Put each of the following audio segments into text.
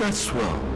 that swell?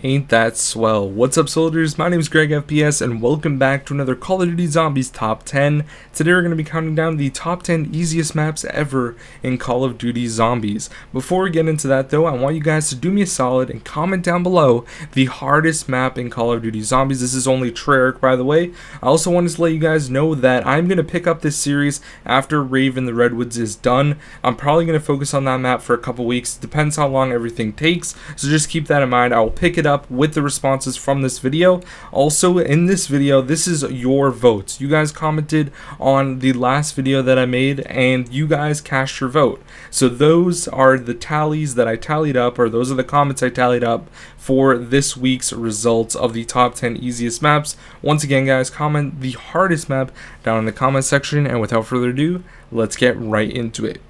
Ain't that swell? What's up, soldiers? My name is GregFPS and welcome back to another Call of Duty Zombies Top 10. Today we're going to be counting down the top 10 easiest maps ever in Call of Duty Zombies. Before we get into that though, I want you guys to do me a solid and comment down below the hardest map in Call of Duty Zombies. This is only Treyarch, by the way. I also wanted to let you guys know that I'm going to pick up this series after Rave in the Redwoods is done. I'm probably going to focus on that map for a couple weeks. It depends how long everything takes, so just keep that in mind. I will pick it up with the responses from this video. Also, in this video, this is your votes. You guys commented on the last video that I made and you guys cast your vote. So those are the tallies that I tallied up, or those are the comments I tallied up for this week's results of the top 10 easiest maps. Once again, guys, comment the hardest map down in the comment section, and without further ado, let's get right into it.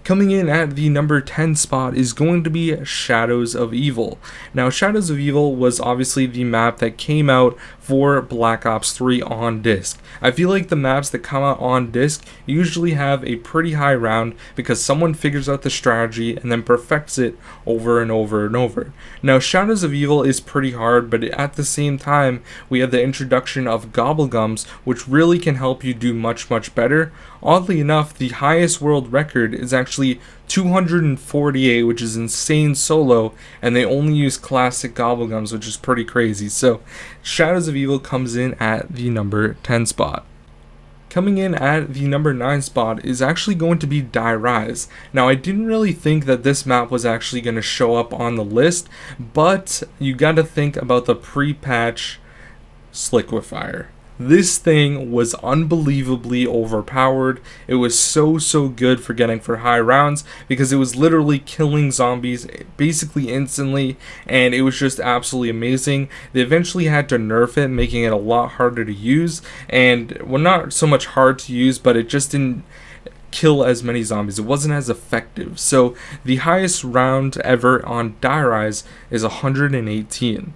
Coming in at the number 10 spot is going to be Shadows of Evil. Now, Shadows of Evil was obviously the map that came out for Black Ops 3 on disc. I feel like the maps that come out on disc usually have a pretty high round because someone figures out the strategy and then perfects it over and over and over. Now, Shadows of Evil is pretty hard, but at the same time, we have the introduction of Gobblegums, which really can help you do much better. Oddly enough, the highest world record is actually 248, which is insane solo, and they only use classic Gobblegums, which is pretty crazy. So Shadows of Evil comes in at the number 10 spot. Coming in at the number 9 spot is actually going to be Die Rise. Now, I didn't really think that this map was actually going to show up on the list, but you got to think about the pre-patch Sliquifier. This thing was unbelievably overpowered. It was so good for getting for high rounds because it was literally killing zombies basically instantly, and it was just absolutely amazing. They eventually had to nerf it, making it a lot harder to use, and well, not so much hard to use, but it just didn't kill as many zombies. It wasn't as effective. So the highest round ever on Die Rise is 118.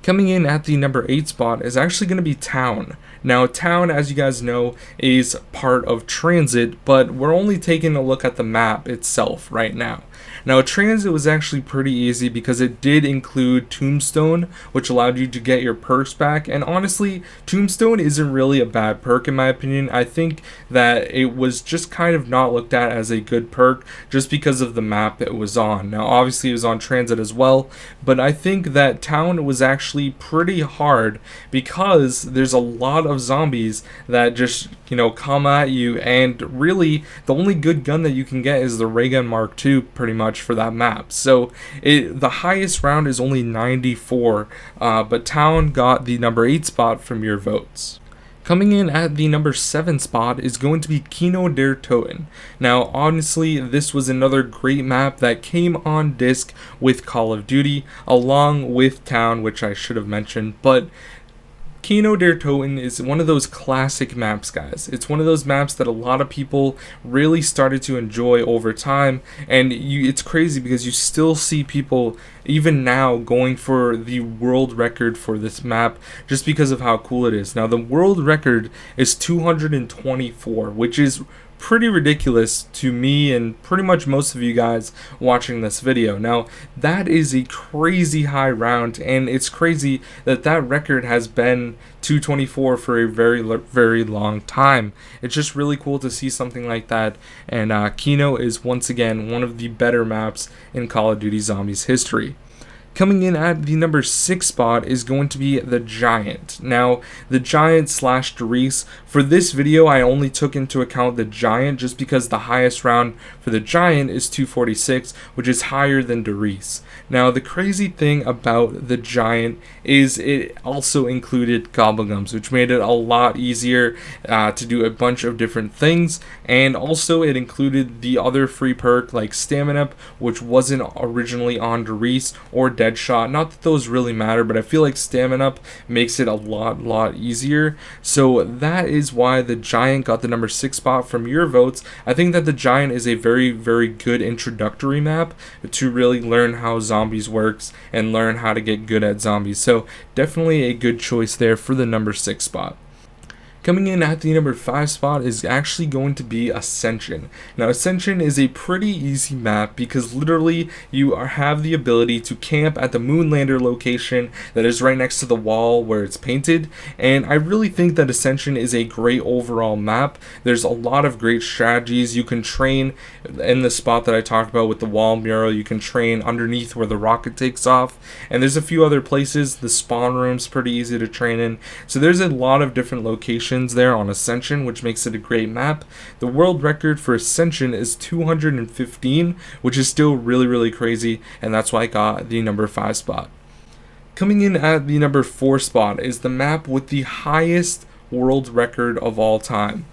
Coming in at the number 8 spot is actually going to be Town. Now, Town, as you guys know, is part of Transit, but we're only taking a look at the map itself right now. Now, Transit was actually pretty easy because it did include Tombstone, which allowed you to get your perks back, and honestly, Tombstone isn't really a bad perk in my opinion. I think that it was just kind of not looked at as a good perk just because of the map it was on. Now, obviously it was on Transit as well, but I think that Town was actually pretty hard because there's a lot of zombies that just, come at you, and really the only good gun that you can get is the Ray Gun Mark II pretty much for that map. So the highest round is only 94, but Town got the number 8 spot from your votes. Coming in at the number 7 spot is going to be Kino Der Toten. Now, honestly, this was another great map that came on disc with Call of Duty, along with Town, which I should have mentioned, but Kino Der Toten is one of those classic maps, guys. It's one of those maps that a lot of people really started to enjoy over time, and it's crazy because you still see people even now going for the world record for this map just because of how cool it is. Now, the world record is 224, which is pretty ridiculous to me and pretty much most of you guys watching this video. Now, that is a crazy high round, and it's crazy that that record has been 224 for a very long time. It's just really cool to see something like that, and Kino is once again one of the better maps in Call of Duty Zombies history. Coming in at the number 6 spot is going to be the Giant. Now, the Giant slash Darius, for this video I only took into account the Giant just because the highest round for the Giant is 246, which is higher than Darius. Now, the crazy thing about the Giant is it also included Gobblegums, which made it a lot easier to do a bunch of different things, and also it included the other free perk like Stamina, which wasn't originally on Darius or Deadshot. Not that those really matter, but I feel like Stamina makes it a lot easier. So that is why the Giant got the number 6 spot from your votes. I think that the Giant is a very good introductory map to really learn how zombies works and learn how to get good at zombies. So definitely a good choice there for the number 6 spot. Coming in at the number 5 spot is actually going to be Ascension. Now, Ascension is a pretty easy map because literally you have the ability to camp at the Moonlander location that is right next to the wall where it's painted, and I really think that Ascension is a great overall map. There's a lot of great strategies. You can train in the spot that I talked about with the wall mural. You can train underneath where the rocket takes off, and there's a few other places. The spawn room's pretty easy to train in, so there's a lot of different locations there on Ascension, which makes it a great map. The world record for Ascension is 215, which is still really crazy, and that's why I got the number 5 spot. Coming in at the number 4 spot is the map with the highest world record of all time.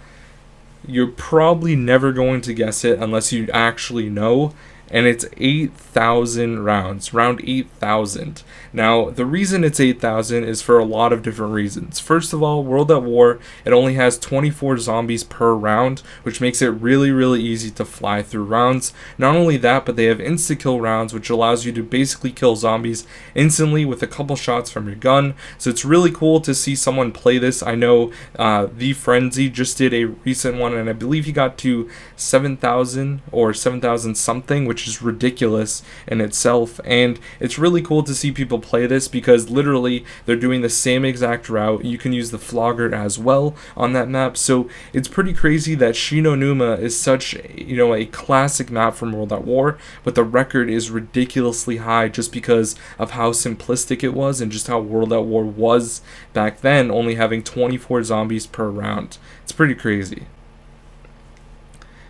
You're probably never going to guess it unless you actually know, and it's 8,000 rounds, round 8,000. Now, the reason it's 8,000 is for a lot of different reasons. First of all, World at War, it only has 24 zombies per round, which makes it really easy to fly through rounds. Not only that, but they have insta-kill rounds, which allows you to basically kill zombies instantly with a couple shots from your gun. So it's really cool to see someone play this. I know The Frenzy just did a recent one, and I believe he got to 7,000 or 7,000 something, which is ridiculous in itself. And it's really cool to see people play this because literally they're doing the same exact route. You can use the Flogger as well on that map, so it's pretty crazy that Shinonuma is such a classic map from World at War, but the record is ridiculously high just because of how simplistic it was and just how World at War was back then, only having 24 zombies per round. It's pretty crazy.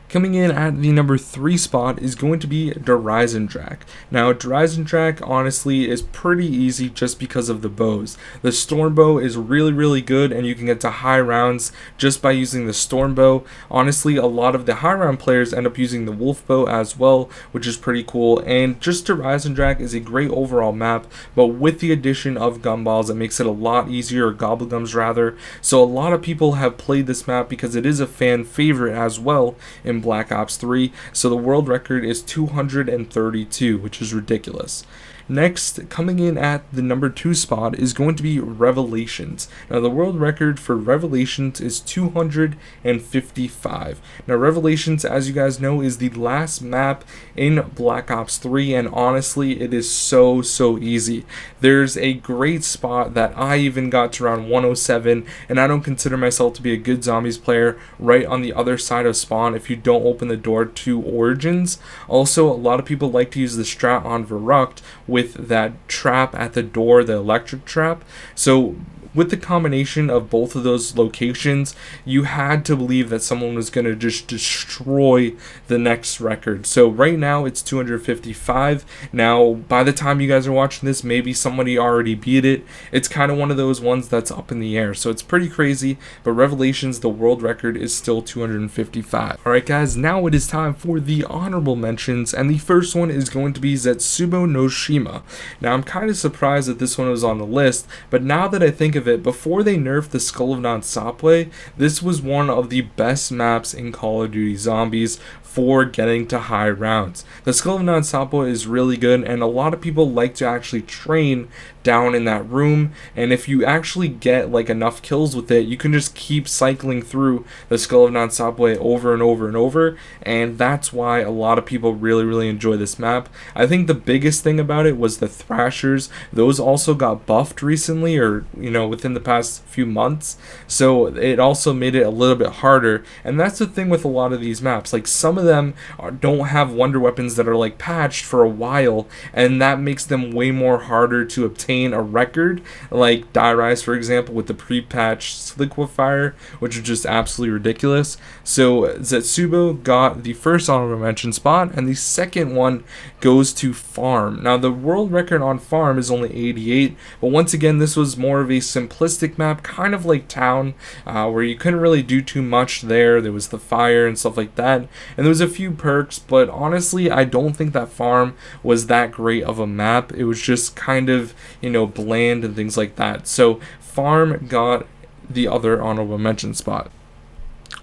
Coming in at the number 3 spot is going to be Dreisendrach. Now, Dreisendrach honestly is pretty easy just because of the bows. The storm bow is really good, and you can get to high rounds just by using the storm bow. Honestly, a lot of the high round players end up using the wolf bow as well, which is pretty cool. And just Dreisendrach is a great overall map, but with the addition of gumballs, it makes it a lot easier, or gobblegums rather. So a lot of people have played this map because it is a fan favorite as well in Black Ops 3, so the world record is 232, which is ridiculous. Next, coming in at the number 2 spot is going to be Revelations. Now, the world record for Revelations is 255. Now, Revelations, as you guys know, is the last map in Black Ops 3, and honestly, it is so easy. There's a great spot that I even got to around 107, and I don't consider myself to be a good zombies player, right on the other side of spawn if you don't open the door to Origins. Also, a lot of people like to use the strat on Verrucht with that trap at the door, the electric trap. So with the combination of both of those locations, you had to believe that someone was going to just destroy the next record. So right now it's 255. Now, by the time you guys are watching this, maybe somebody already beat it. It's kind of one of those ones that's up in the air. So it's pretty crazy, but Revelations, the world record is still 255. Alright guys, now it is time for the honorable mentions, and the first one is going to be Zetsubo no Shima. Now, I'm kind of surprised that this one was on the list, but now that I think of it, before they nerfed the Skull of Non-Sapwe, this was one of the best maps in Call of Duty Zombies for getting to high rounds. The Skull of Non-Sapwe is really good, and a lot of people like to actually train down in that room, and if you actually get like enough kills with it, you can just keep cycling through the Skull of Non-Sapwe over and over, and that's why a lot of people really enjoy this map. I think the biggest thing about it was the Thrashers. Those also got buffed recently, or within the past few months, so it also made it a little bit harder. And that's the thing with a lot of these maps, like some of them don't have wonder weapons that are like patched for a while, and that makes them way more harder to obtain a record, like Die Rise, for example, with the pre-patched liquefier, which is just absolutely ridiculous. So Zetsubo got the first honorable mention spot, and the second one goes to Farm. Now, the world record on Farm is only 88, but once again, this was more of a simplistic map, kind of like Town, where you couldn't really do too much there. There was the fire and stuff like that, and there was a few perks, but honestly, I don't think that Farm was that great of a map. It was just kind of, bland and things like that. So Farm got the other honorable mention spot.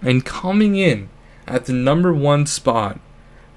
And coming in at the number 1 spot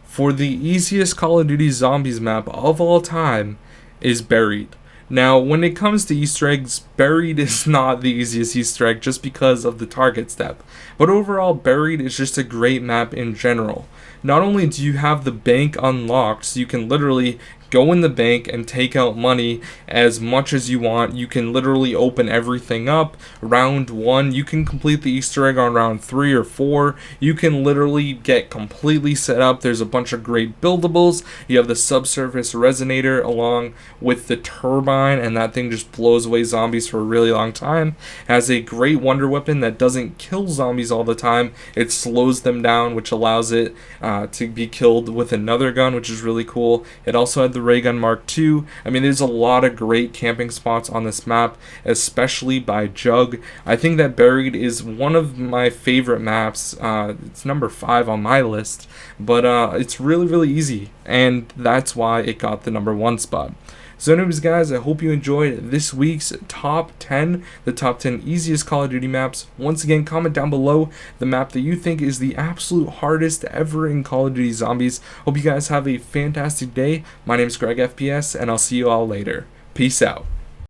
for the easiest Call of Duty Zombies map of all time is Buried. Now, when it comes to Easter eggs, Buried is not the easiest Easter egg just because of the target step. But overall, Buried is just a great map in general. Not only do you have the bank unlocked, so you can literally go in the bank and take out money as much as you want. You can literally open everything up. Round 1, you can complete the Easter egg on round 3 or 4. You can literally get completely set up. There's a bunch of great buildables. You have the subsurface resonator along with the turbine, and that thing just blows away zombies for a really long time. It has a great wonder weapon that doesn't kill zombies all the time. It slows them down, which allows it to be killed with another gun, which is really cool. It also had the Ray Gun Mark II. I mean, there's a lot of great camping spots on this map, especially by Jug. I think that Buried is one of my favorite maps. It's number 5 on my list, but it's really, really easy, and that's why it got the number 1 spot. So anyways, guys, I hope you enjoyed this week's top 10, the top 10 easiest Call of Duty maps. Once again, comment down below the map that you think is the absolute hardest ever in Call of Duty Zombies. Hope you guys have a fantastic day. My name is GregFPS, and I'll see you all later. Peace out.